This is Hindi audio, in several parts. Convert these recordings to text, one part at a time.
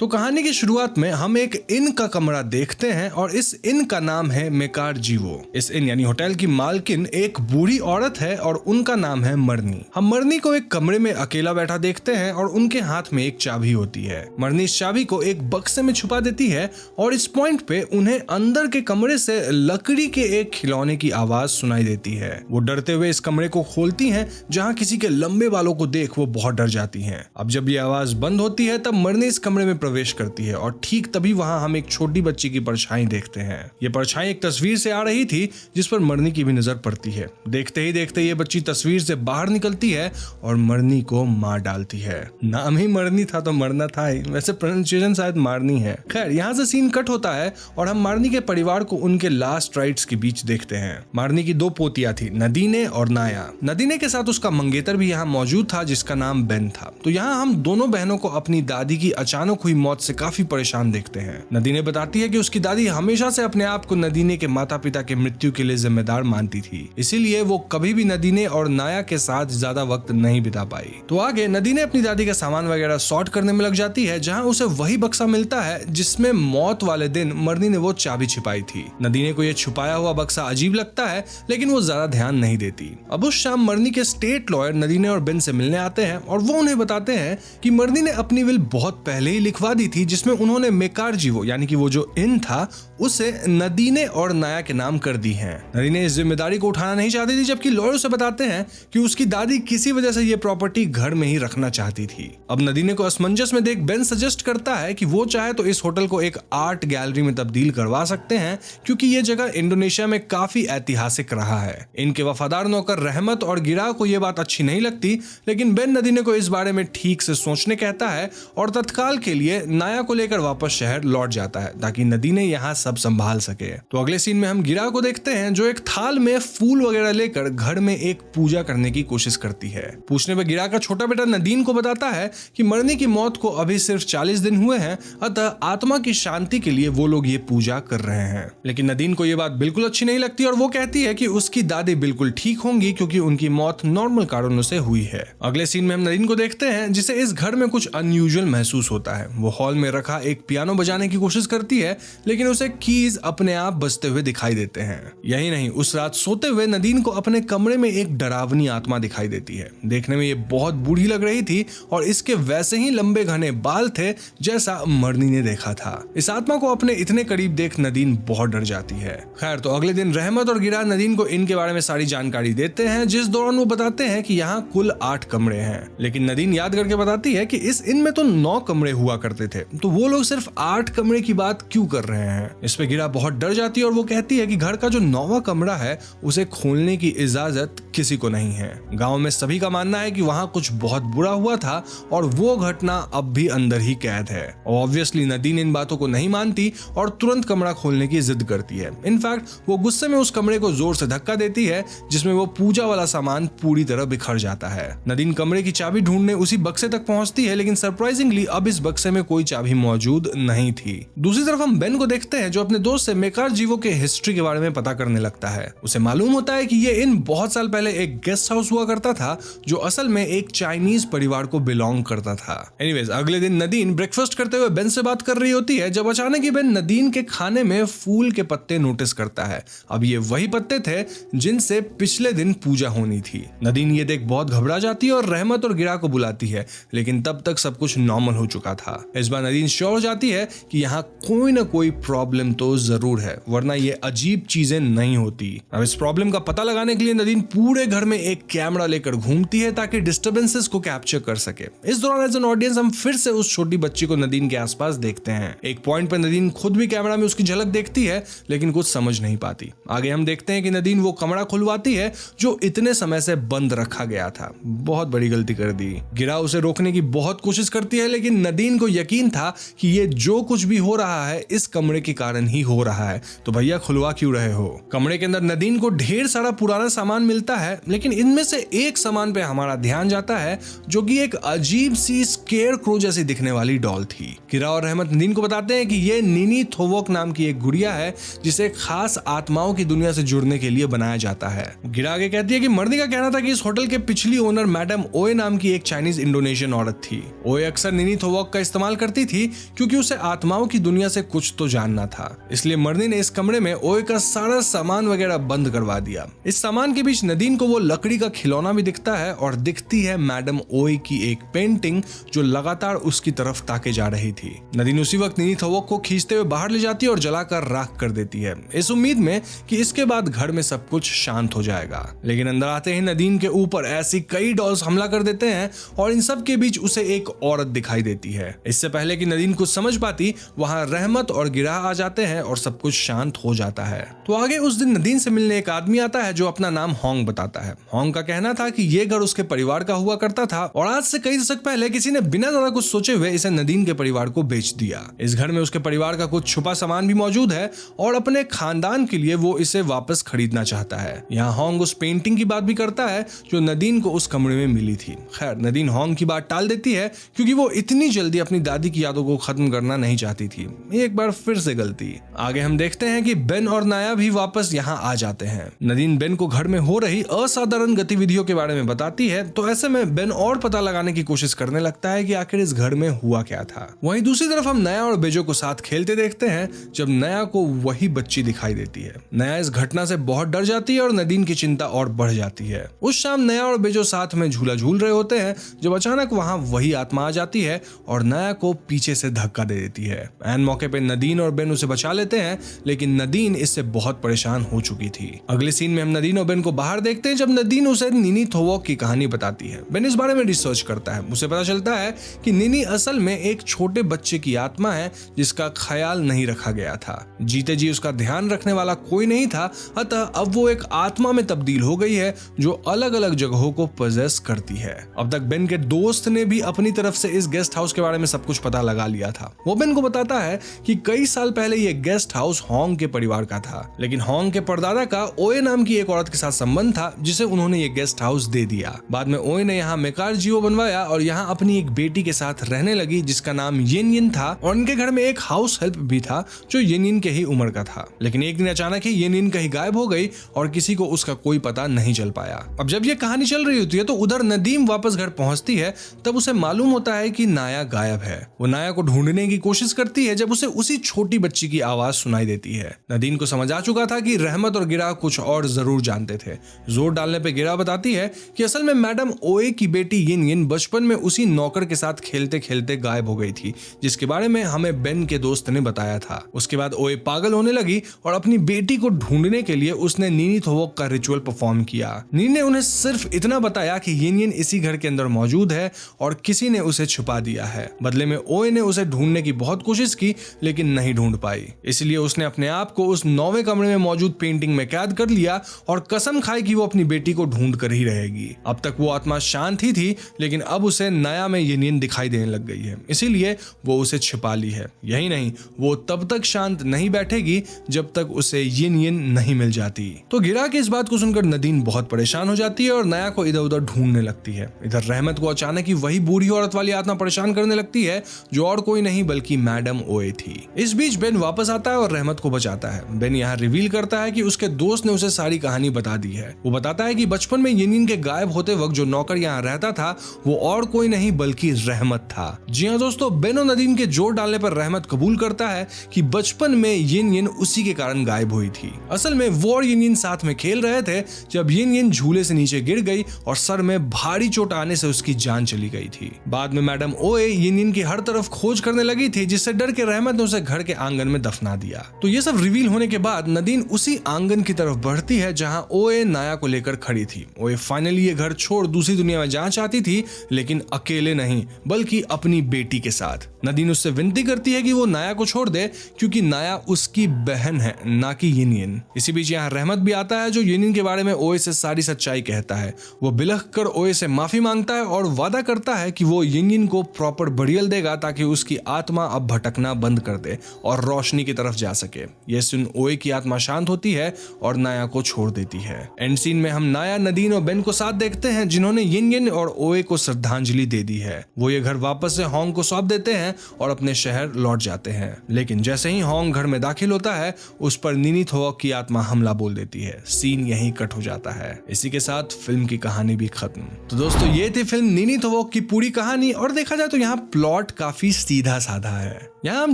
तो कहानी की शुरुआत में हम एक इन का कमरा देखते हैं और इस इन का नाम है मेकार जीवो। इस इन यानी होटल की मालकिन एक बूढ़ी औरत है और उनका नाम है मरनी। हम मरनी को एक कमरे में अकेला बैठा देखते हैं और उनके हाथ में एक चाबी होती है। मरनी इस चाबी को एक बक्से में छुपा देती है और इस पॉइंट पे उन्हें अंदर के कमरे से लकड़ी के एक खिलौने की आवाज सुनाई देती है। वो डरते हुए इस कमरे को खोलती हैं, जहाँ किसी के लंबे बालों को देख वो बहुत डर जाती हैं। अब जब ये आवाज बंद होती है तब मरनी इस कमरे में प्रवेश करती है और ठीक तभी वहां हम एक छोटी बच्ची की परछाई देखते हैं। ये परछाई एक तस्वीर से आ रही थी जिस पर मरनी की भी नजर पड़ती है। देखते ही देखते ये बच्ची तस्वीर से बाहर निकलती है और मरनी को मार डालती है। नाम ही मरनी था तो मरना था ही, वैसे प्रोनाउंसिएशन शायद मारनी है। खैर, यहाँ से सीन कट होता है और हम मारनी के परिवार को उनके लास्ट राइट्स के बीच देखते हैं। मारनी की 2 पोतियां थी, नदीने और नाया। नदीने के साथ उसका मंगेतर भी यहाँ मौजूद था जिसका नाम बेन था। तो यहाँ हम दोनों बहनों को अपनी दादी की अचानक हुई मौत से काफी परेशान देखते हैं। नदीने बताती है कि उसकी दादी हमेशा से अपने आप को नदीने के माता पिता के मृत्यु के लिए जिम्मेदार मानती थी, इसीलिए वो कभी भी नदीने और नाया के साथ ज्यादा वक्त नहीं बिता पाई। तो आगे नदीने अपनी दादी का सामान वगैरह सॉर्ट करने में लग जाती है, जहाँ उसे वही बक्सा मिलता है जिसमें मौत वाले दिन मरनी ने वो चाबी छिपाई थी। नदीने को यह छुपाया हुआ बक्सा अजीब लगता है, लेकिन वो ज्यादा ध्यान नहीं देती। अब उस शाम मरनी के स्टेट लॉयर नदीने और बेन से मिलने आते हैं और वो उन्हें बताते हैं कि मरनी ने अपनी विल बहुत पहले ही लिखवा दी थी, जिसमें उन्होंने मेकार जीवो यानी कि वो जो इन था उसे नदीने और नाया के नाम कर दी है। नदीने इस जिम्मेदारी को उठाना नहीं चाहती थी, जबकि लॉयर उसे बताते हैं कि उसकी दादी किसी वजह से ये प्रॉपर्टी घर में ही रखना चाहती थी। अब नदीने को असमंजस में देख बेन सजेस्ट करता है कि वो चाहे तो इस होटल को एक आर्ट गैलरी में तब्दील करवा सकते हैं, क्योंकि ये जगह इंडोनेशिया में काफी ऐतिहासिक रहा है। इनके वफादार नौकर रहमत और गिरा को ये बात अच्छी नहीं लगती, लेकिन बेन नदीने को इस बारे में ठीक से सोचने कहता है और तत्काल के लिए नाया को लेकर वापस शहर लौट जाता है ताकि नदीने यहाँ सब संभाल सके। तो अगले सीन में हम गिरा को देखते हैं जो एक थाल में फूल वगैरह लेकर घर में एक पूजा करने की कोशिश करती है। पूछने पर गिरा का छोटा बेटा नदीन को बताता है कि मरनी की मौत को अभी सिर्फ 40 दिन हुए हैं, अतः आत्मा की शांति के लिए वो लोग ये पूजा कर रहे हैं। लेकिन नदीन को ये बात बिल्कुल अच्छी नहीं लगती और वो कहती है कि उसकी दादी बिल्कुल ठीक होंगी क्योंकि उनकी मौत नॉर्मल कारणों से हुई है। अगले सीन में हम नदीन को देखते हैं जिसे इस घर में कुछ अनयूजुअल महसूस होता है। वो हॉल में रखा एक पियानो बजाने की कोशिश करती है, लेकिन उसे कीज अपने आप बजते हुए दिखाई देते हैं। यही नहीं, उस रात सोते हुए नदीन को अपने कमरे में एक डरावनी आत्मा दिखाई देती है। देखने में ये बहुत बूढ़ी लग रही थी और इसके वैसे ही लंबे घने बाल थे जैसा मरनी ने देखा था। इस आत्मा को अपने इतने करीब देख नदीन बहुत डर जाती है। खैर, तो अगले दिन रहमत और गिरा नदीन को इनके बारे में सारी जानकारी देते हैं, जिस दौरान वो बताते हैं कि यहाँ कुल 8 कमरे हैं। लेकिन नदीन याद करके बताती है कि इस इन में तो 9 कमरे हुआ करते थे, तो वो लोग सिर्फ 8 कमरे की बात क्यों कर रहे हैं। इस पे गिरा बहुत डर जाती है और वो कहती है कि घर का जो 9वां कमरा है उसे खोलने की इजाजत किसी को नहीं है। गांव में सभी का मानना है कि वहां कुछ बहुत बुरा हुआ था और वो घटना अब भी अंदर ही कैद है। ऑब्वियसली नदीन इन बातों को नहीं मानती और तुरंत कमरा खोलने की जिद करती है। इनफैक्ट वो गुस्से में उस कमरे को जोर से धक्का देती है, जिसमें वो पूजा वाला सामान पूरी तरह बिखर जाता है। नदीन कमरे की चाबी ढूंढने उसी बक्से तक पहुंचती है, लेकिन सरप्राइजिंगली अब इस बक्से में कोई चाबी मौजूद नहीं थी। दूसरी तरफ हम बेन को देखते हैं जो अपने दोस्त से मेकार जीवो के हिस्ट्री के बारे में पता करने लगता है। उसे मालूम होता है कि ये इन बहुत साल पहले एक गेस्ट हाउस हुआ करता था जो असल में एक चाइनीज परिवार को बिलोंग करता था। एनीवेज, अगले दिन नदीन ब्रेकफास्ट करते हुए बेन से बात कर रही होती है जब अचानक ही बेन नदीन के खाने में फूल के पत्ते नोटिस करता है। अब ये वही पत्ते थे जिनसे पिछले दिन पूजा होनी थी। नदीन ये देख बहुत घबरा जाती है और रहमत और गिरा को बुलाती है, लेकिन तब तक सब कुछ नॉर्मल हो चुका था। इस बार नदीन श्योर हो जाती है कि यहाँ कोई ना कोई प्रॉब्लम तो जरूर है, वरना ये अजीब चीजें नहीं होती। अब इस प्रॉब्लम का पता लगाने के लिए नदीन पूरे घर में एक कैमरा लेकर घूमती है ताकि डिस्टर्बेंसेस को कैप्चर कर सके। इस दौरान एज एन ऑडियंस हम फिर से उस छोटी बच्ची को नदीन के आसपास देखते हैं। एक पॉइंट पर नदीन खुद भी कैमरा में उसकी झलक देखती है, लेकिन कुछ समझ नहीं पाती। आगे हम देखते हैं कि नदीन वो कमरा खुलवाती है जो इतने समय से बंद रखा गया था। बहुत बड़ी गलती कर दी। गिरा उसे रोकने की बहुत कोशिश करती है, लेकिन नदीन को यकीन था कि ये जो कुछ भी हो रहा है इस कमरे के कारण ही हो रहा है, तो भैया खुलवा क्यों रहे हो। कमरे के अंदर नदीन को ढेर सारा पुराना सामान मिलता है, लेकिन इनमें से एक सामान पे हमारा ध्यान जाता है जो कि एक अजीब सी स्केयर क्रो जैसी दिखने वाली डॉल थी। गिरा और रहमत नदीन को बताते हैं कि ये नीनी थोवोक नाम की एक गुड़िया है जिसे खास आत्माओं की दुनिया से जुड़ने के लिए बनाया जाता है। गिरा आगे कहती है कि मर्दी का कहना था कि इस होटल के पिछली ओनर मैडम ओए नाम की एक चाइनीज इंडोनेशियन औरत थी। ओए अक्सर नीनी थोवोक का इस्तेमाल इस्तेमाल करती थी क्योंकि उसे आत्माओं की दुनिया से कुछ तो जानना था। इसलिए मरनी ने इस कमरे में ओए का सारा सामान वगैरह बंद करवा दिया। इस सामान के बीच नदीन को वो लकड़ी का खिलौना भी दिखता है और दिखती है मैडम ओए की एक पेंटिंग जो लगातार उसकी तरफ ताके जा रही थी। नदीन उसी वक्त नीनी थवोक को खींचते हुए बाहर ले जाती है और जलाकर राख कर देती है, इस उम्मीद में कि इसके बाद घर में सब कुछ शांत हो जाएगा। लेकिन अंदर आते ही नदीन के ऊपर ऐसी कई डॉल्स हमला कर देते हैं और इन सब के बीच उसे एक औरत दिखाई देती है। इससे पहले कि नदीन कुछ समझ पाती, वहां रहमत और गिरा आ जाते हैं और सब कुछ शांत हो जाता है। तो आगे उस दिन नदीन से मिलने एक आदमी आता है जो अपना नाम होंग बताता है। होंग का कहना था कि ये घर उसके परिवार का हुआ करता था और आज से कई दशक पहले किसी ने बिना ज्यादा कुछ सोचे हुए इसे नदीन के परिवार को बेच दिया। इस घर में उसके परिवार का कुछ छुपा सामान भी मौजूद है और अपने खानदान के लिए वो इसे वापस खरीदना चाहता है। यहाँ होंग उस पेंटिंग की बात भी करता है जो नदीन को उस कमरे में मिली थी। खैर नदीन होंग की बात टाल देती है क्योंकि वो इतनी जल्दी अपनी दादी की यादों को खत्म करना नहीं चाहती थी। एक बार फिर से गलती। आगे हम देखते हैं कि बेन और नाया भी वापस यहाँ आ जाते हैं। नदीन बेन को घर में हो रही असाधारण गतिविधियों के बारे में बताती है, तो ऐसे में बेन और पता लगाने की कोशिश करने लगता है कि आखिर इस घर में हुआ क्या था। वहीं दूसरी तरफ हम नया और बेजो को साथ खेलते देखते हैं जब नया को वही बच्ची दिखाई देती है। नया इस घटना से बहुत डर जाती है और नदीन की चिंता और बढ़ जाती है। उस शाम नया और बेजो साथ में झूला झूल रहे होते हैं जब अचानक वहां वही आत्मा आ जाती है और नया को पीछे से धक्का दे देती है। ऐन मौके पे नदीन और बेन उसे बचा लेते हैं, लेकिन नदीन इससे बहुत परेशान हो चुकी थी। अगले सीन में हम नदीन और बेन को बाहर देखते हैं जब नदीन उसे नीनी थवोक की कहानी बताती है। बेन इस बारे में रिसर्च करता है। उसे पता चलता है कि नीनी असल में एक छोटे बच्चे की आत्मा है जिसका ख्याल नहीं रखा गया था। जीते जी उसका ध्यान रखने वाला कोई नहीं था, अतः अब वो एक आत्मा में तब्दील हो गई है जो अलग अलग जगहों को पजेस करती है। अब तक बेन के दोस्त ने भी अपनी तरफ से इस गेस्ट हाउस के बारे में सब कुछ पता लगा लिया था। वो बेन को बताता है कि कई साल पहले ये गेस्ट हाउस होंग के परिवार का था, लेकिन होंग के परदादा का ओए नाम की एक औरत के साथ संबंध था जिसे उन्होंने ये गेस्ट हाउस दे दिया। बाद में ओए ने यहाँ मेकार जीवो बनवाया और यहाँ अपनी एक बेटी के साथ रहने लगी जिसका नाम येन येन था और उनके घर में एक हाउस हेल्प भी था जो येन येन के ही उम्र का था। लेकिन एक दिन अचानक ही येन येन कहीं गायब हो गई और किसी को उसका कोई पता नहीं चल पाया। अब जब ये कहानी चल रही होती है तो उधर नदीम वापस घर पहुंचती है, तब उसे मालूम होता है कि नाया गायब है। वो नाया को ढूंढने की कोशिश करती है जब उसे उसी छोटी बच्ची की आवाज सुनाई देती है। नदीम को समझ आ चुका था कि रहमत और गिरा कुछ और जरूर जानते थे। जोर डालने पे गिरा बताती है कि असल में मैडम ओए की बेटी येन येन बचपन में उसी नौकर के साथ खेलते खेलते गायब हो गई थी जिसके बारे में हमें बेन के दोस्त ने बताया था। उसके बाद ओए पागल होने लगी और अपनी बेटी को ढूंढने के लिए उसने नीनी थवोक का रिचुअल परफॉर्म किया। नीनी ने उन्हें सिर्फ इतना बताया कि येन येन इसी घर के अंदर मौजूद है और किसी ने उसे छुपा दिया है। बदले में ओए ने उसे ढूंढने की बहुत कोशिश की लेकिन नहीं ढूंढ पाई, इसलिए उसने अपने आप को उस 9वें कमरे में मौजूद पेंटिंग में कैद कर लिया और कसम खाई कि वो अपनी बेटी को ढूंढ कर ही रहेगी। अब तक वो आत्मा शांत ही थी, लेकिन अब उसे नया में येन येन दिखाई देने लग गई है, इसीलिए वो उसे छिपा ली है। यही नहीं, वो तब तक शांत नहीं बैठेगी जब तक उसे येन येन नहीं मिल जाती। तो गिरा की इस बात को सुनकर नदीन बहुत परेशान हो जाती है और नया को इधर उधर ढूंढने लगती है। इधर रहमत को अचानक ही वही बूढ़ी औरत वाली आत्मा परेशान करने लगती है जो और कोई नहीं बल्कि मैडम ओए थी। इस बीच बेन वापस आता है और रहमत को बचाता है। बेन यहाँ रिवील करता है कि उसके दोस्त ने उसे सारी कहानी बता दी है। वो बताता है कि बचपन में येन येन के गायब होते वक्त जो नौकर यहाँ रहता था वो और कोई नहीं बल्कि रहमत था। जी हाँ दोस्तों, बेन और नदीम के जोर डालने पर रहमत कबूल करता है कि बचपन में येन येन उसी के कारण गायब हुई थी। असल में वो और येन येन साथ में खेल रहे थे जब येन येन झूले से नीचे गिर गई और सर में भारी चोट आने से उसकी जान चली गई थी। बाद में मैडम ओए येन येन की हर तरफ खोज करने लगी थी जिससे डर के रहमत ने उसे घर के आंगन में दफना दिया। तो ये सब रिवील होने के बाद नदीन उसी आंगन की तरफ बढ़ती है जहां ओए नाया को लेकर खड़ी थी। ओए फाइनली ये घर छोड़ दूसरी दुनिया में जाना चाहती थी, लेकिन अकेले नहीं बल्कि अपनी बेटी के साथ। नदीन उससे विनती करती है कि वो नाया को छोड़ दे क्योंकि नाया उसकी बहन है, ना कि येन येन। इसी बीच यहाँ रहमत भी आता है जो येन येन के बारे में ओए से सारी सच्चाई कहता है। वो बिलख कर ओए से माफी मांगता है और वादा करता है कि वो येन येन को प्रॉपर बरियल देगा ताकि उसकी आत्मा अब भटकना बंद कर दे और रोशनी की तरफ जा सके। यह सुन ओए की आत्मा शांत होती है और नाया को छोड़ देती है। एंड सीन में हम नाया, नदीन और बेन को साथ देखते हैं जिन्होंने येन येन और ओए को श्रद्धांजलि दे दी है। वो ये घर वापस से होंग को सौंप देते हैं और अपने शहर लौट जाते हैं। लेकिन जैसे ही होंग घर में दाखिल होता है उस पर नीनी थवोक की आत्मा हमला बोल देती है। सीन यहीं कट हो जाता है। इसी के साथ फिल्म की कहानी भी खत्म। तो दोस्तों ये थी फिल्म नीनी थवोक की पूरी कहानी और देखा जाए तो यहाँ प्लॉट प्लॉट काफी सीधा साधा है। यहाँ हम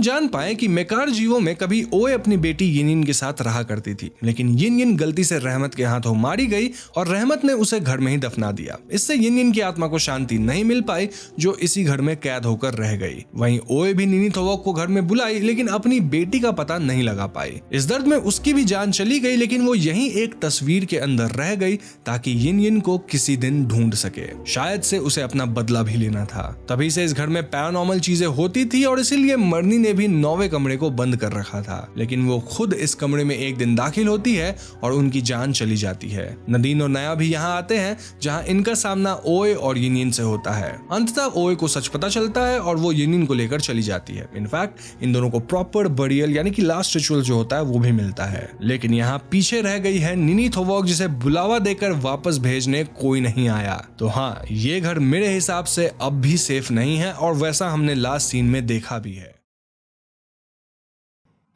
जान पाए कि मेकार जीवो में कभी ओए अपनी बेटी यिन के साथ रहा करती थी, लेकिन यिन गलती से रहमत के हाथों मारी गई और रहमत ने उसे घर में ही दफना दिया। इससे यिन की आत्मा को शांति नहीं मिल पाई, जो इसी घर में कैद होकर रह गई। वहीं ओए भी निनी थोवोक को घर में बुलाई, लेकिन अपनी बेटी का पता नहीं लगा पाई। इस दर्द में उसकी भी जान चली गई, लेकिन वो यहीं एक तस्वीर के अंदर रह गई ताकि यिन को किसी दिन ढूंढ सके। शायद से उसे अपना बदला भी लेना था। तभी से इस घर में पैरानॉर्मल चीजें होती थी और इसीलिए मरनी ने भी 9वें कमरे को बंद कर रखा था। लेकिन वो खुद इस कमरे में एक दिन दाखिल होती है और उनकी जान चली जाती है। नदीन और नया भी यहाँ आते हैं, जहाँ इनका सामना ओए और यिन से होता है। अंततः ओए को सच पता चलता है और वो यिन को लेकर चली जाती है। इनफैक्ट इन दोनों को प्रॉपर बरियल यानी कि लास्ट रिचुअल जो होता है वो भी मिलता है। लेकिन यहाँ पीछे रह गई है निनी थोवोक, जिसे बुलावा देकर वापस भेजने कोई नहीं आया। तो हाँ, ये घर मेरे हिसाब से अब भी सेफ नहीं है और वैसा हमने लास्ट सीन में देखा भी है।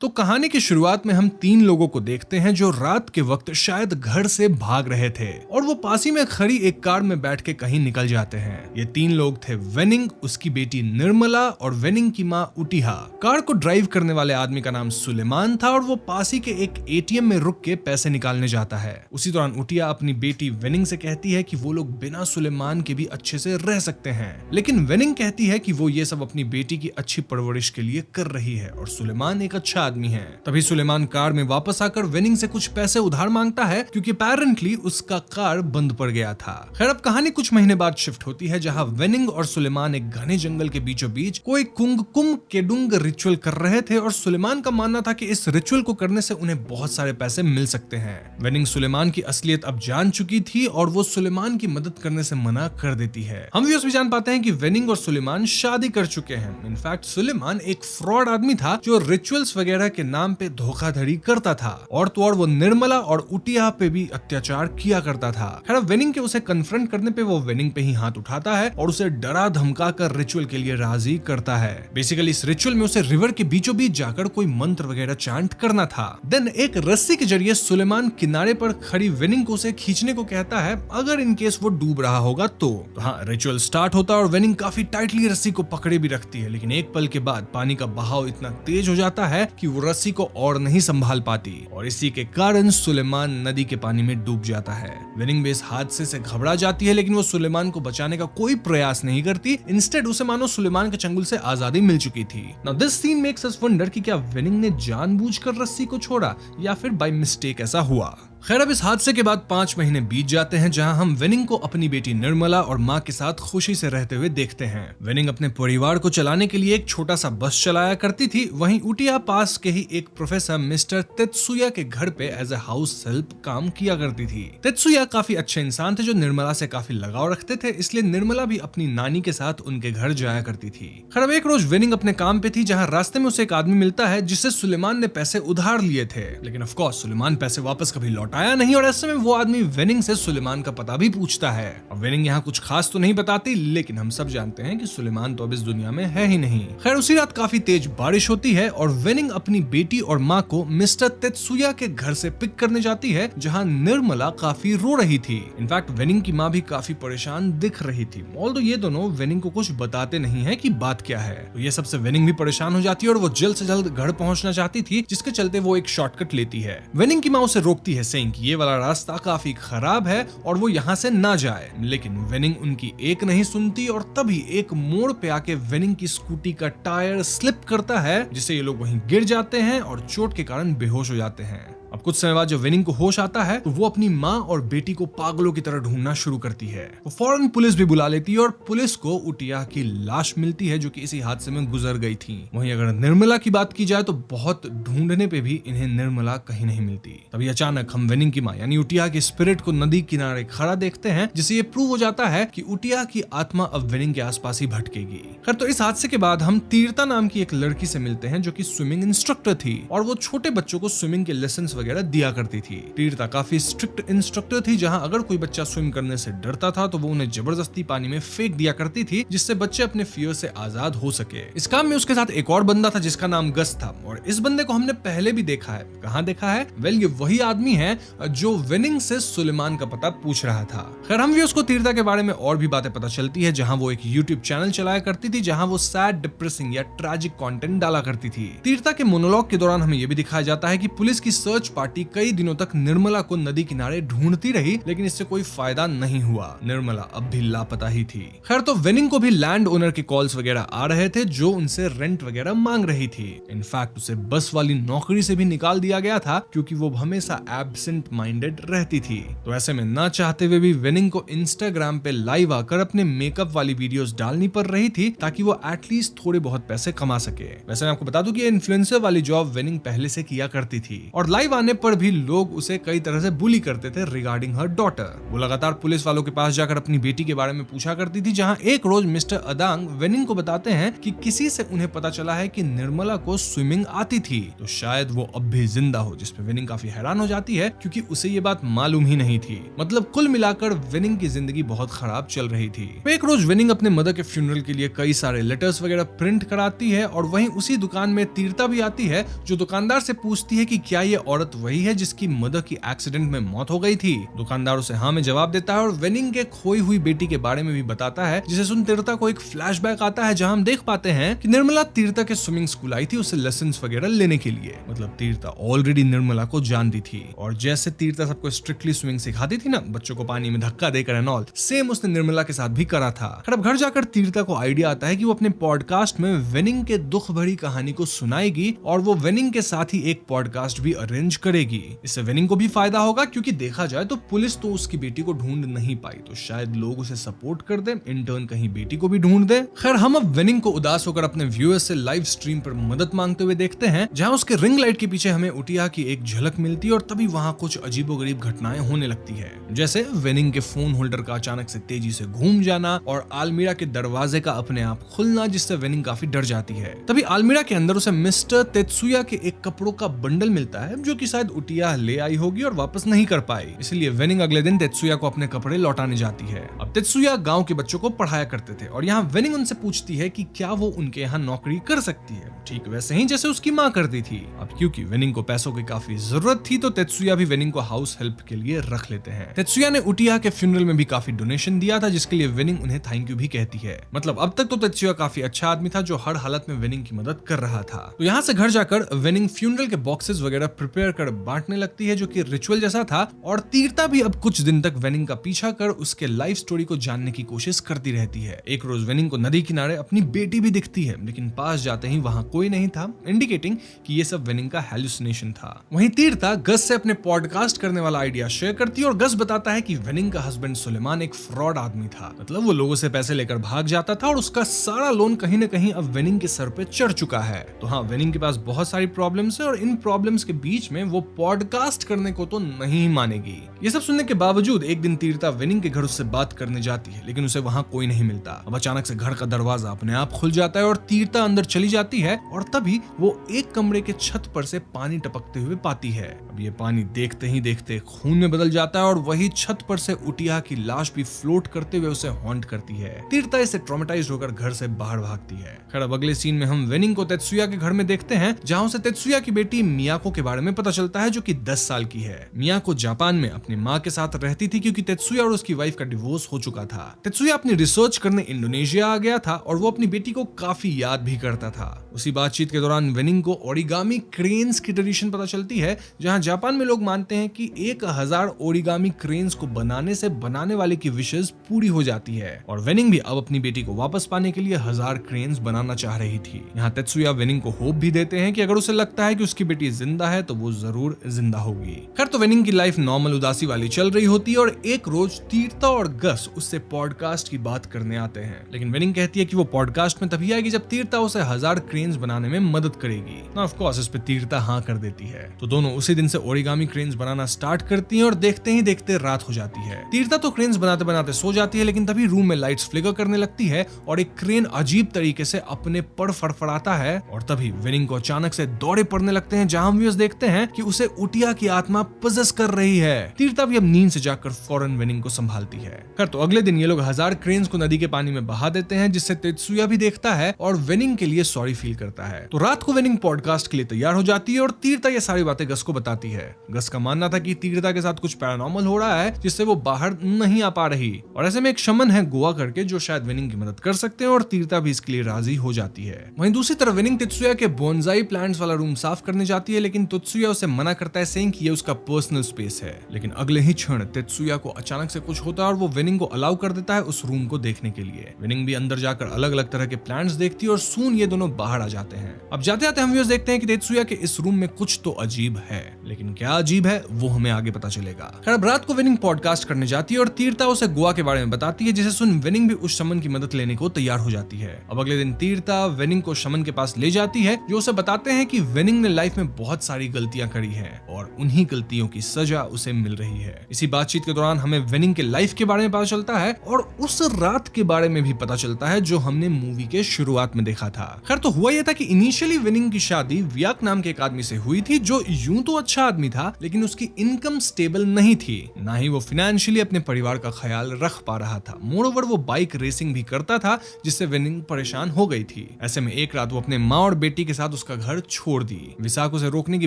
तो कहानी की शुरुआत में हम 3 लोगों को देखते हैं जो रात के वक्त शायद घर से भाग रहे थे और वो पास ही में खड़ी एक कार में बैठ के कहीं निकल जाते हैं। ये 3 लोग थे वेनिंग, उसकी बेटी निर्मला और वेनिंग की माँ उटिहा। कार को ड्राइव करने वाले आदमी का नाम सुलेमान था और वो पास ही के एक एटीएम में रुक के पैसे निकालने जाता है। उसी दौरान उटिहा अपनी बेटी वेनिंग से कहती है कि वो लोग बिना सुलेमान के भी अच्छे से रह सकते हैं, लेकिन वेनिंग कहती है कि वो ये सब अपनी बेटी की अच्छी परवरिश के लिए कर रही है और सुलेमान एक अच्छा आदमी है। तभी सुलेमान कार में वापस आकर वेनिंग से कुछ पैसे उधार मांगता है, क्योंकि अपेरेंटली उसका कार बंद पड़ गया था। खैर, अब कहानी कुछ महीने बाद शिफ्ट होती है, जहां वेनिंग और सुलेमान एक घने जंगल के बीचों बीच कोई कुंग केडुंग रिचुअल कर रहे थे और सुलेमान का मानना था कि इस रिचुअल को करने से उन्हें बहुत सारे पैसे मिल सकते हैं। वेनिंग सुलेमान की असलियत अब जान चुकी थी और वो सुलेमान की मदद करने से मना कर देती है। हम भी जान पाते हैं कि वेनिंग और सुलेमान शादी कर चुके हैं। इनफैक्ट सुलेमान एक फ्रॉड आदमी था जो रिचुअल्स वगैरह के नाम पे धोखाधड़ी करता था और तो और वो निर्मला और उटिया पे भी अत्याचार किया करता था। खैर, वेनिंग के उसे कन्फ्रंट करने पे वो वेनिंग पे ही हाथ उठाता है और उसे डरा धमका कर रिचुअल के लिए राजी करता है। बेसिकली इस रिचुअल में उसे रिवर के बीचों बीच जाकर कोई मंत्र वगैरह चांट करना था। देन एक रस्सी के जरिए सुलेमान किनारे पर खड़ी वेनिंग को उसे खींचने को कहता है, अगर इन केस वो डूब रहा होगा तो हाँ, रिचुअल स्टार्ट होता है और वेनिंग काफी टाइटली रस्सी को पकड़े भी रखती है, लेकिन एक पल के बाद पानी का बहाव इतना तेज हो जाता है कि वो रस्सी को और नहीं संभाल पाती और इसी के कारण सुलेमान नदी के पानी में डूब जाता है। वेनिंग भी इस हादसे से घबरा जाती है, लेकिन वो सुलेमान को बचाने का कोई प्रयास नहीं करती। इंस्टेड उसे मानो सुलेमान के चंगुल से आजादी मिल चुकी थी। Now this scene makes us wonder कि क्या वेनिंग ने जानबूझकर रस्सी को छोड़ा या फिर बाय मिस्टेक ऐसा हुआ। खैर, अब इस हादसे के बाद 5 महीने बीत जाते हैं, जहां हम वेनिंग को अपनी बेटी निर्मला और माँ के साथ खुशी से रहते हुए देखते हैं। वेनिंग अपने परिवार को चलाने के लिए एक छोटा सा बस चलाया करती थी। वहीं उटिया पास के ही एक प्रोफेसर मिस्टर तेत्सुया के घर पे एज ए हाउस हेल्प काम किया करती थी। तेत्सुया काफी अच्छे इंसान थे जो निर्मला से काफी लगाव रखते थे, इसलिए निर्मला भी अपनी नानी के साथ उनके घर जाया करती थी। खैर, अब एक रोज वेनिंग अपने काम पे थी, जहाँ रास्ते में उसे एक आदमी मिलता है जिससे सुलेमान ने पैसे उधार लिए थे, लेकिन ऑफ कोर्स सुलेमान पैसे वापस कभी लौट आया नहीं और ऐसे में वो आदमी वेनिंग से सुलेमान का पता भी पूछता है। अब वेनिंग यहाँ कुछ खास तो नहीं बताती, लेकिन हम सब जानते हैं कि सुलेमान तो अब इस दुनिया में है ही नहीं। खैर, उसी रात काफी तेज बारिश होती है और वेनिंग अपनी बेटी और माँ को मिस्टर तेत्सुया के घर से पिक करने जाती है, जहाँ निर्मला काफी रो रही थी। इनफैक्ट वेनिंग की माँ भी काफी परेशान दिख रही थी। ऑल्दो ये दोनों वेनिंग को कुछ बताते नहीं है कि बात क्या है। तो ये सबसे वेनिंग भी परेशान हो जाती है और वो जल्द से जल्द घर पहुंचना चाहती थी, जिसके चलते वो एक शॉर्टकट लेती है। वेनिंग की माँ उसे रोकती है, सेइंग कि ये वाला रास्ता काफी खराब है और वो यहाँ से ना जाए, लेकिन वेनिंग उनकी एक नहीं सुनती और तभी एक मोड़ पे आके वेनिंग की स्कूटी का टायर स्लिप करता है, जिससे ये लोग वहीं गिर जाते हैं और चोट के कारण बेहोश हो जाते हैं। अब कुछ समय बाद जब वेनिंग को होश आता है तो वो अपनी माँ और बेटी को पागलों की तरह ढूंढना शुरू करती है। वो फौरन पुलिस भी बुला लेती है और पुलिस को उटिया की लाश मिलती है, जो कि इसी हादसे में गुजर गई थी। वहीं अगर निर्मला की बात की जाए तो बहुत ढूंढने पे भी इन्हें निर्मला कहीं नहीं मिलती। तभी अचानक हम वेनिंग की माँ यानी उटिया की स्पिरिट को नदी किनारे खड़ा देखते हैं, जिससे ये प्रूव हो जाता है कि उटिया की आत्मा अब वेनिंग के आसपास ही भटकेगी। खैर, तो इस हादसे के बाद हम तीर्था नाम की एक लड़की से मिलते हैं जो कि स्विमिंग इंस्ट्रक्टर थी और वो छोटे बच्चों को स्विमिंग के लेसन वगैरह दिया करती थी। तीर्था काफी स्ट्रिक्ट इंस्ट्रक्टर थी, जहां अगर कोई बच्चा स्विम करने से डरता था तो वो उन्हें जबरदस्ती पानी में फेंक दिया करती थी, जिससे बच्चे अपने फियर से आजाद हो सके। इस काम में उसके साथ एक और बंदा था जिसका नाम गस था, और इस बंदे को हमने पहले भी देखा है। कहां देखा है? वेल, ये वही आदमी है जो वेनिंग से सुलेमान का पता पूछ रहा था। खैर, हम व्यूअर्स को तीर्था के बारे में और भी बातें पता चलती है, जहां वो एक यूट्यूब चैनल चलाया करती थी, जहां वो सैड, डिप्रेसिंग या ट्रैजिक कंटेंट डाला करती थी। तीर्था के मोनोलॉग के दौरान हमें यह भी दिखाया जाता है कि पुलिस की सर्च पार्टी कई दिनों तक निर्मला को नदी किनारे ढूंढती रही, लेकिन इससे कोई फायदा नहीं हुआ। निर्मला अब भी लापता ही थी। खैर, तो वेनिंग को भी लैंड ओनर के कॉल्स वगैरह आ रहे थे, जो उनसे रेंट वगैरह मांग रही थी। इनफैक्ट उसे बस वाली नौकरी से भी निकाल दिया गया था, क्योंकि वो हमेशा एब्सेंट माइंडेड रहती थी। तो ऐसे में ना चाहते हुए भी वेनिंग को इंस्टाग्राम पे लाइव आकर अपने मेकअप वाली वीडियोस डालनी पड़ रही थी, ताकि वो एटलीस्ट थोड़े बहुत पैसे कमा सके। वैसे मैं आपको बता दूं कि ये इन्फ्लुएंसर वाली जॉब वेनिंग पहले से किया करती थी, और लाइव आने पर भी लोग उसे कई तरह से बुली करते थे रिगार्डिंग हर डॉटर। वो लगातार पुलिस वालों के पास जाकर अपनी बेटी के बारे में पूछा करती थी, जहां एक रोज मिस्टर अदांग वेनिंग को बताते हैं कि किसी से उन्हें पता चला है कि निर्मला को स्विमिंग आती थी, तो शायद वो अब भी जिंदा हो, जिसपे वेनिंग काफी हैरान हो जाती है, क्योंकि उसे ये बात मालूम ही नहीं थी। मतलब कुल मिलाकर वेनिंग की जिंदगी बहुत खराब चल रही थी। एक रोज वेनिंग अपने मदर के फ्यूनरल के लिए कई सारे लेटर्स वगैरह प्रिंट कराती है, और वहीं उसी दुकान में तीर्था भी आती है, जो दुकानदार से पूछती है कि क्या ये औरत वही है जिसकी मदर की एक्सीडेंट में मौत हो गई थी। दुकानदार उसे हाँ में जवाब देता है, और वेनिंग के खोई हुई बेटी के बारे में भी बताता है, जिसे सुन तीर्था को एक फ्लैशबैक आता है, जहां हम देख पाते हैं कि निर्मला तीर्था के स्विमिंग स्कूल आई थी उसे लेसन्स वगैरह लेने के लिए। मतलब तीर्था ऑलरेडी निर्मला को जानती थी, और जैसे तीर्था सबको स्ट्रिक्टली स्विमिंग सिखाती थी ना, बच्चों को पानी में धक्का देकर एंड ऑल, सेम उसने निर्मला के साथ भी करा था। अब घर जाकर तीर्था को आइडिया आता है कि वो अपने पॉडकास्ट में वेनिंग के दुख भरी कहानी को सुनाएगी, और वो वेनिंग के साथ ही एक पॉडकास्ट भी अरेंज करेगी। इससे वेनिंग को भी फायदा होगा, क्योंकि देखा जाए तो पुलिस तो उसकी बेटी को ढूंढ नहीं पाई, तो शायद लोग उसे सपोर्ट कर दे, इंटर्न कहीं बेटी को भी ढूंढ दे। खैर, हम अब वेनिंग को उदास होकर अपने व्यूअर्स से लाइव स्ट्रीम पर मदद मांगते हुए देखते हैं, जहां उसके रिंग लाइट के पीछे हमें उटिया की एक झलक मिलती है, और तभी वहां कुछ अजीबोगरीब घटनाएं होने लगती है, जैसे वेनिंग के फोन होल्डर का अचानक से तेजी से घूम जाना, और आलमीरा के दरवाजे का अपने आप खुलना, जिससे वेनिंग काफी डर जाती है। तभी आलमीरा के अंदर उसे मिस्टर तेत्सुया के एक कपड़ों का बंडल मिलता है, जो कि शायद उटिया ले आई होगी और वापस नहीं कर पाई, इसलिए वेनिंग अगले दिन तेत्सुया को अपने कपड़े लौटाने जाती है। अब तेत्सुया गांव के बच्चों को पढ़ाया करते थे, और यहाँ वेनिंग उनसे पूछती है कि क्या वो उनके यहाँ नौकरी कर सकती है, ठीक वैसे ही जैसे उसकी माँ करती थी। अब क्योंकि वेनिंग को पैसों की काफी जरूरत थी, तो तेत्सुया भी वेनिंग को हाउस हेल्प के लिए रख लेते हैं। तेत्सुया ने उटिया के फ्यूनरल में भी काफी डोनेशन दिया था, जिसके लिए वेनिंग उन्हें थैंक यू भी कहती है। मतलब अब तक तो तेत्सुया काफी अच्छा आदमी था, जो हर हालत में वेनिंग की मदद कर रहा था। तो यहाँ से घर जाकर वेनिंग फ्यूनरल के बॉक्सेस वगैरह प्रिपेयर कर बांटने लगती है, जो कि रिचुअल जैसा था, और तीर्था भी अब कुछ दिन तक वेनिंग का पीछा कर उसके लाइफ स्टोरी को जानने की कोशिश करती रहती है। एक रोज वेनिंग को नदी किनारे अपनी बेटी भी दिखती है, लेकिन पास जाते ही वहां कोई नहीं था, इंडिकेटिंग कि ये सब वेनिंग का हैलुसिनेशन था। वहीं तीर्था गस से अपने पॉडकास्ट करने वाला आइडिया शेयर करती है, और गस बताता है कि वेनिंग का हस्बैंड सुलेमान एक फ्रॉड आदमी था। मतलब वो लोगों से पैसे लेकर भाग जाता था, और उसका सारा लोन कहीं न कहीं अब वेनिंग के सर पे चढ़ चुका है। तो हाँ, वेनिंग के पास बहुत सारी प्रॉब्लम्स है, और इन प्रॉब्लम्स के बीच में वो पॉडकास्ट करने को तो नहीं मानेगी। ये सब सुनने के बावजूद एक दिन तीर्था वेनिंग के घर उससे बात करने जाती है, लेकिन उसे वहां कोई नहीं मिलता। अब अचानक से घर का दरवाजा अपने आप खुल जाता है, और तीर्था अंदर चली जाती है, और तभी वो एक कमरे के छत पर से पानी टपकते हुए पाती है। अब ये पानी देखते ही देखते खून में बदल जाता है, और वही छत पर से उटिया की लाश भी फ्लोट करते हुए उसे हॉन्ट करती है। तीर्था इससे ट्रॉमेटाइज्ड होकर घर से बाहर भागती है। खैर, अब अगले सीन में हम वेनिंग को तेत्सुया के घर में देखते हैं, जहां उसे तेत्सुया की बेटी मियाको के बारे में पता चलता है, जो कि 10 साल की है। मियाको जापान में अपनी माँ के साथ रहती थी, क्योंकि तेत्सुया और उसकी वाइफ का डिवोर्स हो चुका था। तेत्सुया अपनी रिसर्च करने इंडोनेशिया आ गया था, और वो अपनी बेटी को काफी याद भी करता था। उसी बातचीत के दौरान वेनिंग को ओरिगामी क्रेन्स की ट्रेडिशन पता चलती है, जहां जापान में लोग मानते हैं कि 1000 ओरिगामी क्रेन्स को बनाने से बनाने वाले की विशेष पूरी हो जाती है, और वेनिंग भी अब अपनी बेटी को वापस पाने के लिए 1000 क्रेन्स बनाना चाह रही थी। यहाँ तेत्सुया वेनिंग को होप भी देते हैं कि अगर उसे लगता है कि उसकी बेटी जिंदा है तो वो जरूर जिंदा होगी। खैर, तो वेनिंग की लाइफ नॉर्मल उदासी वाली चल रही होती है, और एक रोज तीर्था और गस उससे पॉडकास्ट की बात करने आते हैं, लेकिन वेनिंग कहती है कि वो पॉडकास्ट में तभी आएगी जब तीर्था उसे 1000 क्रेन्स बनाने में मदद करेगी। ऑफ कोर्स इस पे तीर्था हाँ कर देती है। तो दोनों उसी दिन से ओरिगामी क्रेन्स बनाना स्टार्ट करती हैं, और देखते ही देखते रात हो जाती है। तीर्था तो क्रेन्स बनाते बनाते सो जाती है, लेकिन तभी रूम में लाइट्स फ्लिकर करने लगती है, और एक क्रेन अजीब तरीके से अपने पर फड़फड़ाता है, और तभी वेनिंग को अचानक से दौड़े पड़ने लगते हैं, जहां हम व्यूअर्स देखते हैं कि उसे उटिया की आत्मा पजेस कर रही है। तीर्था भी अब नींद से जाकर फौरन वेनिंग को संभालती है। खैर तो अगले दिन ये लोग 1000 क्रेन्स को नदी के पानी में बहा देते हैं, जिससे तेत्सुया भी देखता है और वेनिंग के लिए सॉरी फील करता है। तो रात को वेनिंग पॉडकास्ट के लिए तैयार हो जाती है और तीर्था ये सारी बातें गस को बताती है। गस का मानना था कि तीर्था के साथ कुछ पैरानॉर्मल हो रहा है जिससे वो बाहर नहीं आ पा रही, और ऐसे में एक शमन है गोवा करके जो शायद वेनिंग की मदद कर सकते हैं, और तीर्था भी इसके लिए राजी हो जाती है। वहीं दूसरी तरफ वेनिंग तेत्सुया के बोनसाई प्लांट्स वाला रूम साफ करने जाती है, लेकिन तेत्सुया उसे मना करता है, सेइंग कि ये उसका पर्सनल स्पेस है। लेकिन अगले ही क्षण तेत्सुया को अचानक से कुछ होता है और वो वेनिंग को अलाउ कर देता है उस रूम को देखने के लिए। वेनिंग भी अंदर जाकर अलग अलग तरह के प्लांट्स देखती है और सून ये दोनों बाहर आ जाते हैं। अब जाते जाते हम व्यूअर्स देखते हैं कि तेत्सुया के इस रूम में कुछ तो अजीब है, लेकिन क्या अजीब है वो हमें आगे पता चलेगा। खैर अब रात को वेनिंग पॉडकास्ट करने जाती है और तीर्था उसे गोवा के बारे में बताती है, जिसे सुन वेनिंग भी उस शमन की मदद लेने को तैयार हो जाती है। अब अगले दिन तीर्था वेनिंग को शमन के पास ले जाती है, जो उसे बताते हैं कि वेनिंग ने लाइफ में बहुत सारी गलतियां करी हैं और उन्हीं गलतियों की सजा उसे मिल रही है। इसी बातचीत के दौरान हमें वेनिंग के लाइफ के बारे में पता चलता है और उस रात के बारे में भी पता चलता है जो हमने मूवी के शुरुआत में देखा था। खैर तो हुआ यह था कि इनिशियली वेनिंग की शादी वियाक नाम के एक आदमी से हुई थी, जो यूं तो अच्छा आदमी था लेकिन उसकी इनकम स्टेबल नहीं थी, ना ही वो फाइनेंशियली अपने परिवार का ख्याल रख पा रहा था। मोरओवर वो बाइक रेसिंग भी करता था, जिससे वेनिंग परेशान हो गई थी। ऐसे में एक रात वो अपने माँ और बेटी के साथ उसका घर छोड़ दी। विशाख उसे रोकने की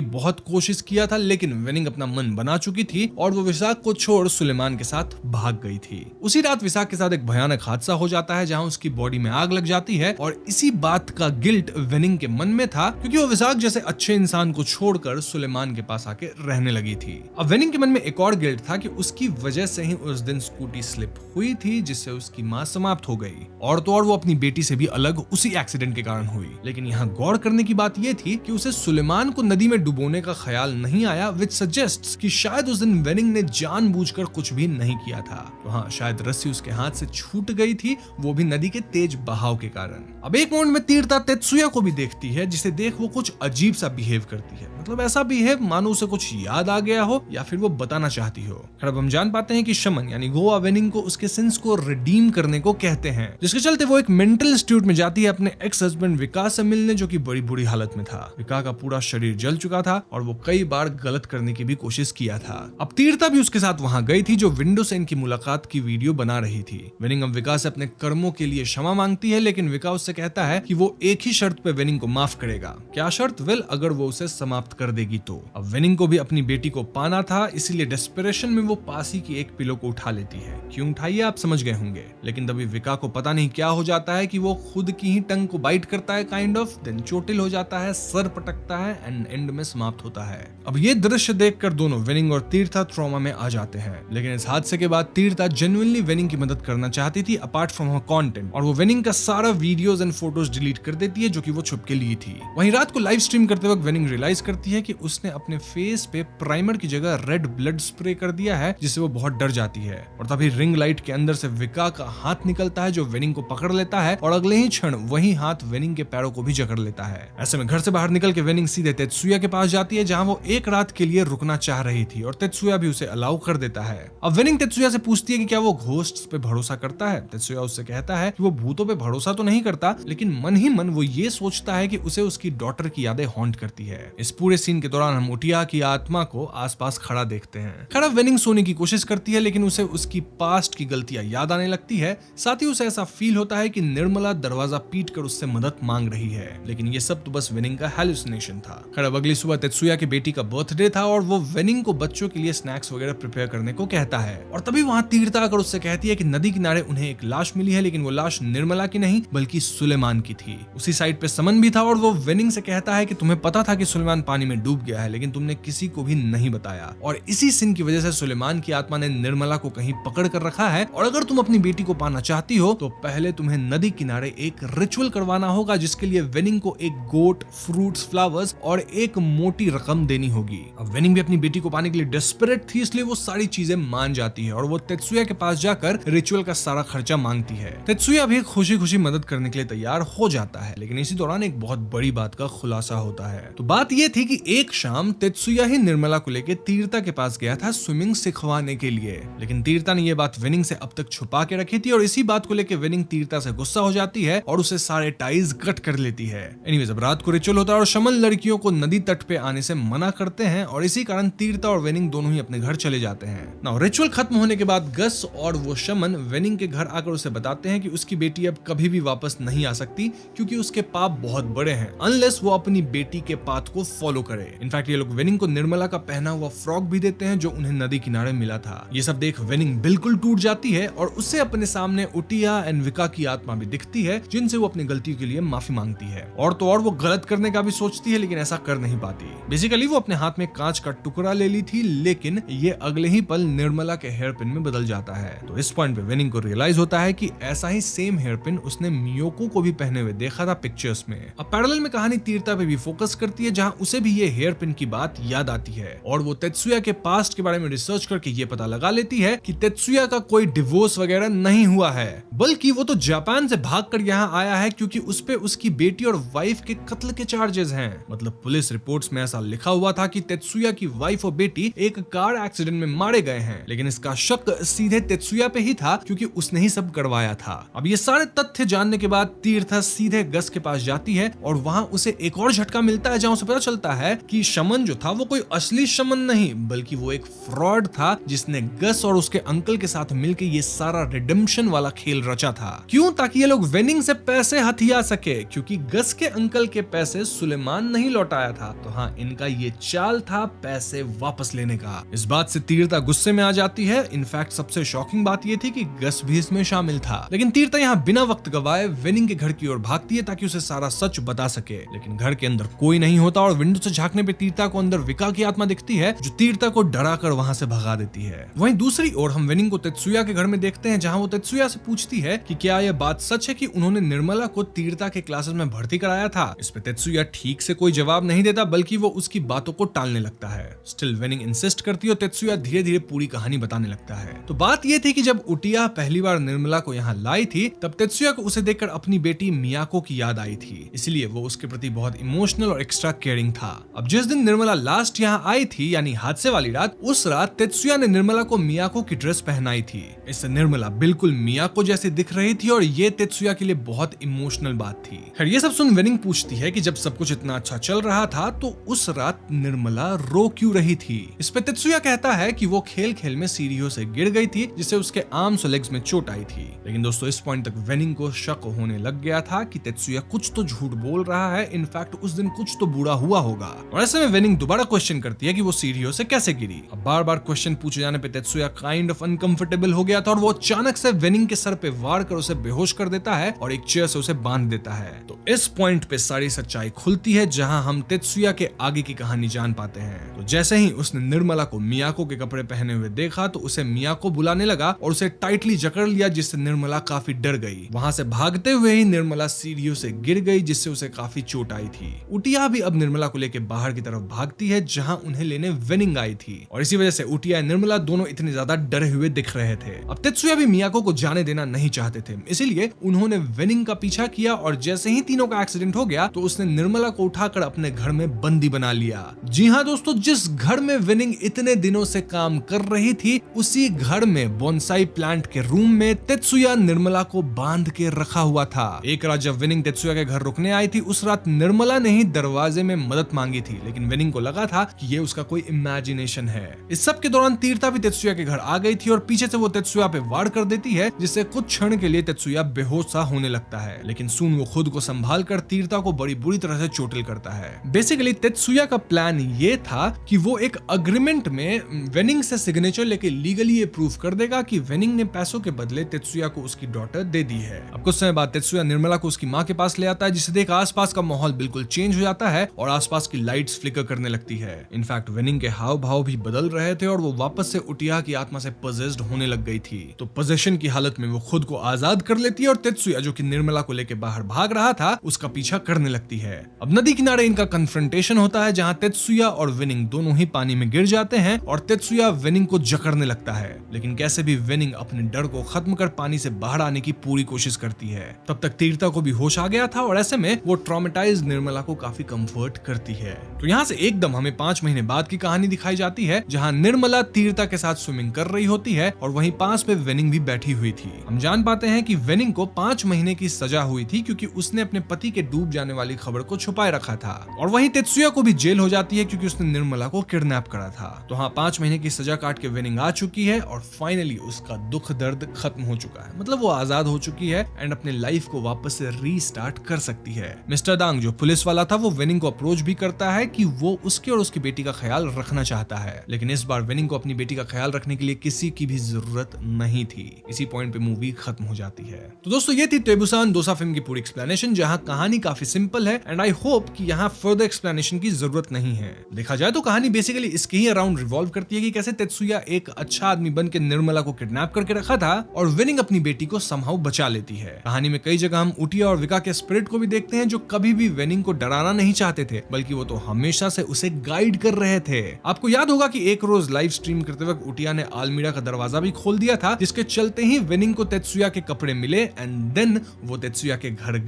बहुत कोशिश किया था, लेकिन वेनिंग अपना मन बना चुकी थी और वो विशाख को छोड़ सुलेमान के साथ भाग गई थी। उसी रात विशाख के साथ एक भयानक हादसा हो जाता है, जहां उसकी बॉडी में आग लग जाती है, और इसी बात का गिल्ट वेनिंग के मन में था, क्योंकि वो विशाख जैसे अच्छे इंसान को छोड़कर सुलेमान के पास आके रहने लगी थी। अब वेनिंग के मन में एक और गिल्ट था कि उसकी वजह से ही उस दिन स्कूटी स्लिप हुई थी, जिससे उसकी माँ समाप्त हो गई, और तो और वो अपनी बेटी से भी अलग उसी एक्सीडेंट के कारण हुई। लेकिन यहाँ गौर करने की बात यह थी कि उसे सुलेमान को नदी में डुबोने का ख्याल नहीं आया, विच सजेस्ट्स कि शायद उस दिन वेनिंग ने जानबूझकर कुछ भी नहीं किया था। तो हाँ, शायद रस्सी उसके हाथ से छूट गई थी, वो भी नदी के तेज बहाव के कारण। अब एक मोमेंट में तीर्था तेत्सुया को भी देखती है, जिसे देख वो कुछ अजीब सा बिहेव करती है। मतलब ऐसा बिहेव मानो उसे कुछ याद आ गया हो या फिर वो बताना चाहती हो। खैर अब हम जान पाते हैं कि शमन यानी गोवा वेनिंग को उसके सिंस को रिडीम करने को कहते हैं, जिसके चलते वो एक मेंटल इंस्टीट्यूट में जाती है अपने एक्स हस्बैंड विकास से मिलने, जो कि बड़ी बुरी हालत में था। विकास का पूरा शरीर जल चुका था और वो कई बार गलत करने की भी कोशिश किया था। अब तीर्था भी उसके साथ वहां गई थी, जो विंडो से इनकी मुलाकात की वीडियो बना रही थी। वेनिंग अब विकास से अपने कर्मों के लिए क्षमा मांगती है, लेकिन विकास उससे कहता है कि वो एक ही शर्त पे वेनिंग को माफ करेगा। क्या शर्त? वेल, अगर वो उसे समाप्त कर देगी तो। अब वेनिंग को भी अपनी बेटी को पाना था, इसीलिए डेस्परेशन में वो पास ही की एक पिलो को उठा लेती है। क्यों उठाई आप समझ गए होंगे, लेकिन तभी विकास को पता नहीं क्या हो जाता है कि वो खुद की ही टंग को बाइट करता है काइंड ऑफ, देन चोटिल हो जाता है, सर पटकता है एंड एंड में समाप्त होता है। अब ये दृश्य देखकर दोनों वेनिंग और तीर्था ट्रॉमा में आ जाते हैं, लेकिन इस हादसे के बाद तीर्था जेन्युइनली वेनिंग की मदद करना चाहती थी अपार्ट फ्रॉम हर कंटेंट, और वो वेनिंग का सारा वीडियोस एंड फोटोज डिलीट कर देती है, जो कि वो छुप के ली थी। वहीं रात को लाइव स्ट्रीम करते वक्त वेनिंग रियलाइज करती है कि उसने अपने फेस पे प्राइमर की जगह रेड ब्लड स्प्रे कर दिया है, जिससे वो बहुत डर जाती है। और तभी रिंग लाइट के अंदर से विका का हाथ निकलता है, जो वेनिंग को पकड़ लेता है, और अगले ही क्षण वही हाथ वेनिंग के पैरों को भी जकड़ लेता है। ऐसे में घर से बाहर निकल के वेनिंग सीधे तेत्सुया के पास जाती है, जहां वो एक रात के लिए रुकना चाह रही थी, और तेत्सुया भी उसे अलाउ कर देता है। अब वेनिंग तेत्सुया से पूछती है कि क्या वो घोस्ट्स पे भरोसा करता है। तेत्सुया उससे कहता है कि वो भूतों पे भरोसा तो नहीं करता, लेकिन मन ही मन वो ये सोचता है कि उसे उसकी डॉटर की यादें हॉन्ट करती है। इस पूरे सीन के दौरान हम उटिया की आत्मा को आसपास खड़ा देखते हैं। खड़ा वेनिंग सोने की कोशिश करती है, लेकिन उसे उसकी पास्ट की गलतियां याद आने लगती है। साथ ही उसे ऐसा फील होता है कि निर्मला दरवाजा पीट कर उससे मदद मांग रही है, लेकिन ये सब तो बस वेनिंग का हैलुसिनेशन था। खैर अगली सुबह तेत्सुया की बेटी का बर्थडे था, और वो वेनिंग को बच्चों के लिए स्नैक्स वगैरह प्रिपेयर करने को कहता है। और तभी वहां तीर्था आकर उससे कहती है कि नदी किनारे उन्हें एक लाश मिली है, लेकिन वो लाश निर्मला की नहीं बल्कि सुलेमान की थी। उसी साइड पे समन भी था, और वो वेनिंग से कहता है कि तुम्हें पता था कि सुलेमान पानी में डूब गया है, लेकिन तुमने किसी को भी नहीं बताया, और इसी सीन की वजह से सुलेमान की आत्मा ने निर्मला को कहीं पकड़ कर रखा है, और अगर तुम अपनी बेटी को पाना चाहती हो तो पहले तुम्हें नदी किनारे एक रिचुअल करवाना होगा, जिसके लिए वेनिंग को एक गोट, फ्रूट्स, फ्लावर्स और एक मोटी रकम देनी होगी। अब वेनिंग भी अपनी बेटी को पाने के लिए डेस्परेट थी, इसलिए वो सारी चीजें मान जाती है, और वो तेत्सुया के पास जाकर रिचुअल का सारा खर्चा मांगती है। तेत्सुया भी खुशी खुशी मदद करने के लिए तैयार हो जाता है, लेकिन इसी दौरान एक बहुत बड़ी बात का खुलासा होता है। तो बात यह थी कि एक शाम तेत्सुया ही निर्मला को लेकर तीर्था के पास गया था स्विमिंग सिखवाने के लिए, लेकिन तीर्था ने यह बात वेनिंग से अब तक छुपा के रखी थी, और इसी बात को लेकर वेनिंग तीर्था से गुस्सा हो जाती है और उसे सारे टाइज कट कर लेती है। एनीवेज अब रात को रिचुअल होता है, और शमन लड़कियों को नदी तट पे आने से मना करते हैं और इसी कारण तीर्था और वेनिंग दोनों ही अपने घर चले जाते हैं। नाउ रिचुअल खत्म होने के बाद गस और वो शमन वेनिंग के घर आकर उसे बताते हैं कि उसकी बेटी अब कभी भी वापस नहीं आ सकती क्योंकि उसके पाप बहुत बड़े हैं, अनलेस वो अपनी बेटी के पाथ को फॉलो करे। इनफैक्ट ये लोग वेनिंग को निर्मला का पहना हुआ फ्रॉक भी देते हैं जो उन्हें नदी किनारे मिला था। ये सब देख वेनिंग बिल्कुल टूट जाती है और उससे अपने सामने उटिया एंड विका की आत्मा भी दिखती है जिनसे वो अपनी गलती के लिए माफी मांगती है। और तो और वो गलत करने का भी सोचती है लेकिन ऐसा कर नहीं पाती। बेसिकली वो अपने हाथ में कांच का टुकड़ा ले ली थी लेकिन ये अगले ही पल निर्मला के हेयर पिन में बदल जाता है। तो इस पॉइंट पे वेनिंग को रियलाइज होता है कि ऐसा ही सेम हेयर पिन उसने मियोको को भी पहने हुए देखा था पिक्चर्स में। अब पैरेलल में कहानी तीर्था पे भी फोकस करती है जहां उसे भी ये हेयर पिन की बात याद आती है और वो तेत्सुया के पास्ट के बारे में रिसर्च करके ये पता लगा लेती है कि तेत्सुया का कोई डिवोर्स वगैरह नहीं हुआ है, बल्कि वो तो जापान से भागकर यहाँ आया है क्योंकि उस पे उसकी बेटी और वाइफ के कत्ल के चार्जेस हैं। मतलब पुलिस रिपोर्ट्स में ऐसा लिखा हुआ था कि तेत्सुया की वाइफ और बेटी एक कार एक्सीडेंट में मारे गए हैं, लेकिन इसका शक सीधे तेत्सुया पे ही था क्योंकि उसने ही सब करवाया था। अब ये सारे तथ्य जानने के बाद तीर्था सीधे गस के पास जाती है और वहाँ उसे एक और झटका मिलता है जहाँ उसे पता चलता है कि शमन जो था वो कोई असली शमन नहीं बल्कि वो एक फ्रॉड था जिसने गस और उसके अंकल के साथ मिलकर ये सारा रिडेम्पशन वाला खेल रचा था। क्यों? ताकि ये लोग वेनिंग से पैसे हथिया सके, क्योंकि गस के अंकल के पैसे सुलेमान नहीं लौटाया था। तो हाँ, इनका ये चाल था पैसे वापस लेने का। इस बात से तीर्था गुस्से में आ जाती है। इनफैक्ट सबसे शॉकिंग बात ये थी कि गस भी इसमें शामिल था। लेकिन तीर्था यहाँ बिना वक्त गवाए वेनिंग के घर की ओर भागती है ताकि उसे सारा सच बता सके। लेकिन घर के अंदर कोई नहीं होता और विंडो से झांकने पे तीर्था को अंदर विका की आत्मा दिखती है जो तीर्था को डरा कर वहां से भगा देती है। वहीं दूसरी ओर हम वेनिंग को तेत्सुया के घर में देखते हैं जहां वो तेत्सुया से पूछती है कि क्या यह बात सच है कि उन्होंने निर्मला को तीर्था के क्लासेस में भर्ती कराया था। इस पे तेत्सुया ठीक से कोई जवाब नहीं देता बल्कि वो उसकी बातों को टालने लगता है। स्टिल वेनिंग इंसिस्ट करती है और तेत्सुया धीरे धीरे पूरी कहानी बताने लगता है। तो बात ये थी कि जब उटिया पहली बार निर्मला को यहाँ लाई थी तब तेत्सुया को उसे देखकर अपनी बेटी मियाको की याद आई थी, इसलिए वो उसके प्रति बहुत इमोशनल और एक्स्ट्रा केयरिंग था। अब जिस दिन निर्मला लास्ट यहाँ आई थी यानी हादसे वाली रात, उस रात तेत्सुया ने निर्मला को मियाको की ड्रेस पहनाई थी। इससे निर्मला बिल्कुल मियाको जैसी दिख रही थी और ये तेत्सुया के लिए बहुत इमोशनल बात थी। खैर ये सब सुन वेनिंग पूछती है कि जब सब कुछ इतना अच्छा चल रहा था तो उस रात निर्मला रो क्यों रही थी। इस पे तेत्सुया कहता है कि वो खेल खेल में सीढ़ियों से गिर गई थी जिससे उसके आर्म्स और लेग्स में चोट आई थी। लेकिन दोस्तों इस पॉइंट तक वेनिंग को शक होने लग गया था कि तेत्सुया कुछ तो झूठ बोल रहा है। इनफैक्ट उस दिन कुछ तो बुरा हुआ होगा। और ऐसे में वेनिंग दोबारा क्वेश्चन करती है कि वो सीढ़ियों से कैसे गिरी। अब बार बार क्वेश्चन पूछे जाने पे तेत्सुया काइंड ऑफ अनकंफर्टेबल हो गया था और वो अचानक से वेनिंग के सर पे वार कर उसे बेहोश कर देता है और एक चेयर से उसे बांध देता है। तो इस पॉइंट पे सारी सच्चाई खुलती है जहां हम तेत्सुया के आगे की कहानी जान पाते हैं। तो जैसे ही उसने निर्मला को मियाको के कपड़े पहने हुए देखा तो उसे मियाको बुलाने लगा और उसे टाइटली जकड़ लिया जिससे निर्मला काफी डर गई। वहां से भागते हुए ही निर्मला सीढ़ियों से गिर गई जिससे उसे काफी चोट आई थी। उटिया भी अब निर्मला को लेकर बाहर की तरफ भागती है जहां उन्हें लेने वेनिंग आई थी और इसी वजह से उटिया निर्मला दोनों इतने ज्यादा डरे हुए दिख रहे थे। अब तेत्सुया भी मियाको को जाने देना नहीं चाहते थे, इसीलिए उन्होंने वेनिंग का पीछा किया और जैसे ही तीनों का एक्सीडेंट हो गया तो उसने निर्मला को उठाकर अपने घर में बंदी बना लिया। जी हाँ दोस्तों, जिस घर में वेनिंग इतने दिनों से काम कर रही थी उसी घर में बोनसाई प्लांट के रूम में तेत्सुया निर्मला को बांध के रखा हुआ था। एक रात जब वेनिंग तेत्सुया के घर रुकने आई थी उस रात निर्मला ने ही दरवाजे में मदद मांगी थी, लेकिन वेनिंग को लगा था कि ये उसका कोई इमेजिनेशन है। इस सब के दौरान तीर्था भी तेत्सुया के घर आ गई थी और पीछे से वो तेत्सुया पे वार कर देती है जिससे कुछ क्षण के लिए तेत्सुया बेहोश सा होने लगता है। लेकिन सून वो खुद को संभाल कर तीर्था को बड़ी बुरी तरह से चोटिल करता है। बेसिकली तेत्सुया का प्लान ये था कि वो एक अग्रीमेंट में वेनिंग से सिग्नेचर लेके लीगली ये प्रूव कर देगा कि वेनिंग ने पैसों के बदले तेत्सुया को उसकी डॉटर दे दी है। अब कुछ समय बाद तेत्सुया निर्मला को उसकी माँ के पास ले आता है जिसे देख आसपास का माहौल बिल्कुल चेंज हो जाता है और आसपास की लाइट्स फ्लिकर करने लगती है। इनफैक्ट वेनिंग के हाव भाव भी बदल रहे थे और वो वापस से उटिया की आत्मा से पजेस्ड होने लग गई थी। तो पोजेशन की हालत में वो खुद को आजाद कर लेती है और तेत्सुया जो कि निर्मला को लेकर बाहर भाग रहा था उसका पीछा करने लगती है। अब नदी किनारे इनका कन्फ्रंटेशन होता है जहां तेत्सुया और वेनिंग दोनों ही पानी में गिर जाते हैं और तेत्सुया वेनिंग को जकड़ने लगता है। लेकिन कैसे भी वेनिंग अपने डर को खत्म कर पानी से बाहर आने की पूरी कोशिश करती है। तब तक तीर्था को भी होश आ गया था और ऐसे में वो ट्रॉमेटाइज्ड निर्मला को काफी कंफर्ट करती है। तो यहाँ से एकदम हमें 5 महीने बाद की कहानी दिखाई जाती है जहाँ निर्मला तीर्था के साथ स्विमिंग कर रही होती है और वहीं पास में वेनिंग भी बैठी हुई थी। हम जान पाते हैं कि वेनिंग को 5 महीने की सजा हुई थी क्योंकि उसने अपने पति के डूब जाने वाली खबर को छुपाए रखा था और वहीं तेत्सुया को भी जेल हो जाती है क्योंकि उसने निर्मला को किडनैप करा था। तो हाँ, 5 महीने की सजा काट के विनिंग आ चुकी है और फाइनली उसका दुख दर्द खत्म हो चुका है। मतलब वो आजाद हो चुकी है एंड अपने लाइफ को वापस से रीस्टार्ट कर सकती है। मिस्टर दांग जो पुलिस वाला था वो विनिंग को अप्रोच भी करता है कि वो उसके और उसकी बेटी का ख्याल रखना चाहता है, लेकिन इस बार विनिंग को अपनी बेटी का ख्याल रखने के लिए किसी की भी जरूरत नहीं थी। इसी पॉइंट पे मूवी खत्म हो जाती है। तो दोस्तों ये थी ट्रेबुसान दोसा फिल्म की पूरी एक्सप्लेनेशन, जहां कहानी काफी सिंपल है एंड आई होप कि यहाँ फर्दर एक्सप्लेनेशन की जरूरत नहीं है। देखा जाए तो कहानी बेसिकली इसके ही अराउंड रिवॉल्व करती है कि कैसे तेत्सुया एक अच्छा आदमी बन के निर्मला को किडनैप करके रखा था और विनिंग अपनी बेटी को समहाउ बचा लेती है। कहानी में कई जगह हम उटिया और विका के स्पिरिट को भी देखते हैं जो कभी भी विनिंग को डराना नहीं चाहते थे, बल्कि वो तो हमेशा से उसे गाइड कर रहे थे। आपको याद होगा कि एक रोज लाइव स्ट्रीम करते वक्त उटिया ने आलमीरा का दरवाजा भी खोल दिया था, जिसके चलते ही विनिंग को तेत्सुया के कपड़े मिले एंड देन वो तेत्सुया के घर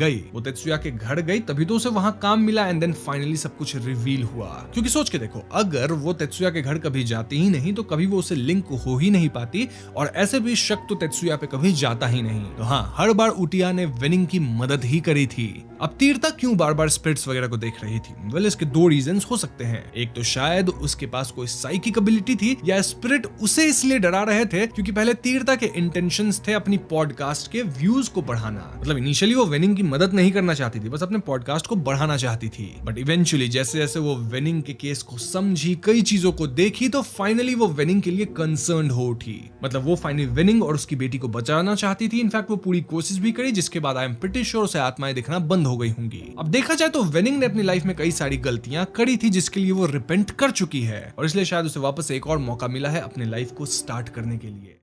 गई। तभी तो उसे वहां काम मिला एंड देन फाइनली सब कुछ रिवील हुआ। क्योंकि सोच के देखो, अगर वो तेत्सुया के घर कभी जाती ही नहीं तो कभी वो उसे लिंक हो ही नहीं पाती और ऐसे भी शक तो तेत्सुया पे कभी जाता ही नहीं। तो हाँ, हर बार उटिया ने विनिंग की मदद ही करी थी। अब तीर्था क्यों बार बार स्पिरिट्स वगैरह को देख रही थी? वेल, इसके 2 रीजंस हो सकते हैं। एक तो शायद उसके पास कोई साइकिक एबिलिटी थी, या स्पिरिट उसे इसलिए डरा रहे थे क्योंकि पहले तीर्था के इंटेंशंस थे अपनी पॉडकास्ट के व्यूज को बढ़ाना। मतलब इनिशियली वो विनिंग की मदद नहीं करना चाहती थी, बस अपने पॉडकास्ट को बढ़ाना चाहती थी। बट इवेंचुअली जैसे जैसे वो विनिंग के केस को समझी, कई चीजों को देखी, तो फाइनली वो विनिंग के लिए कंसर्न्ड हो उठी। मतलब वो फाइनली विनिंग और उसकी बेटी को बचाना चाहती थी। इनफैक्ट वो पूरी कोशिश भी करी, जिसके बाद आई एम प्रीटी श्योर उसे आत्माएं दिखना बंद हो गई होंगी। अब देखा जाए तो विनिंग ने अपनी लाइफ में कई सारी गलतियां करी थी जिसके लिए वो रिपेंट कर चुकी है और इसलिए शायद उसे वापस एक और मौका मिला है अपने लाइफ को स्टार्ट करने के लिए।